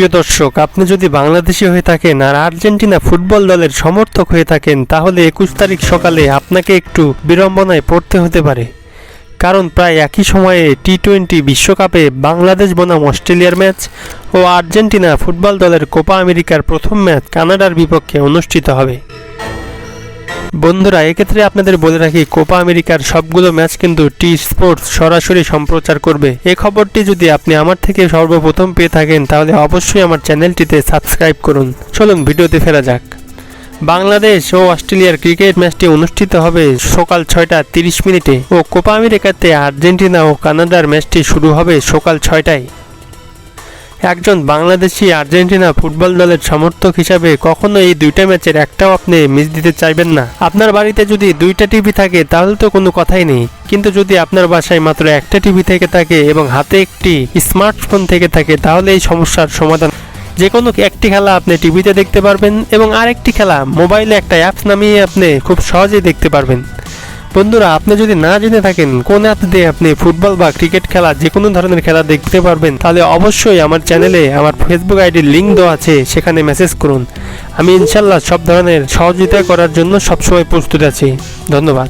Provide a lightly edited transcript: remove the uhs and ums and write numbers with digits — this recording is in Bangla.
প্রিয় দর্শক, আপনি যদি বাংলাদেশি হয়ে থাকেন আর আর্জেন্টিনা ফুটবল দলের সমর্থক হয়ে থাকেন, তাহলে 21 তারিখ সকালে আপনাকে একটু বিড়ম্বনায় পড়তে হতে পারে। কারণ প্রায় একই সময়ে টি-20 বিশ্বকাপে বাংলাদেশ বনাম অস্ট্রেলিয়ার ম্যাচ ও আর্জেন্টিনা ফুটবল দলের কোপা আমেরিকার প্রথম ম্যাচ কানাডার বিপক্ষে অনুষ্ঠিত হবে। বন্ধুরা, এক্ষেত্রে আপনাদের বলে রাখি, কোপা আমেরিকার সবগুলো ম্যাচ কিন্তু টি স্পোর্টস সরাসরি সম্প্রচার করবে। এই খবরটি যদি আপনি আমার থেকে সর্বপ্রথম পেয়ে থাকেন, তাহলে অবশ্যই আমার চ্যানেলটিতে সাবস্ক্রাইব করুন। চলুন ভিডিওতে ফেরা যাক। বাংলাদেশ ও অস্ট্রেলিয়ার ক্রিকেট ম্যাচটি অনুষ্ঠিত হবে সকাল 6:30 ও কোপা আমেরিকাতে আর্জেন্টিনা ও কানাডার ম্যাচটি শুরু হবে সকাল 6টায়। একজন বাংলাদেশি আর্জেন্টিনা ফুটবল দলের সমর্থক হিসাবে কখনো এই দুইটা ম্যাচের একটাও আপনি মিস দিতে চাইবেন না। আপনার বাড়িতে যদি দুইটা টিভি থাকে তাহলে তো কোনো কথাই নেই, কিন্তু যদি আপনার বাসায় মাত্র একটা টিভি থেকে থাকে এবং হাতে একটি স্মার্টফোন থেকে থাকে, তাহলে এই সমস্যার সমাধান। যে কোনো একটি খেলা আপনি টিভিতে দেখতে পারবেন এবং আরেকটি খেলা মোবাইলে একটা অ্যাপস নামিয়ে আপনি খুব সহজেই দেখতে পারবেন। বন্ধুরা, আপনি যদি না জেনে থাকেন কোন অ্যাপ দিয়ে আপনি ফুটবল বা ক্রিকেট খেলা যে কোনো ধরনের খেলা দেখতে পারবেন, তাহলে অবশ্যই আমার চ্যানেলে আমার ফেসবুক আইডির লিঙ্ক দেওয়া আছে, সেখানে মেসেজ করুন। আমি ইনশাল্লাহ সব ধরনের সহযোগিতা করার জন্য সবসময় প্রস্তুত আছি। ধন্যবাদ।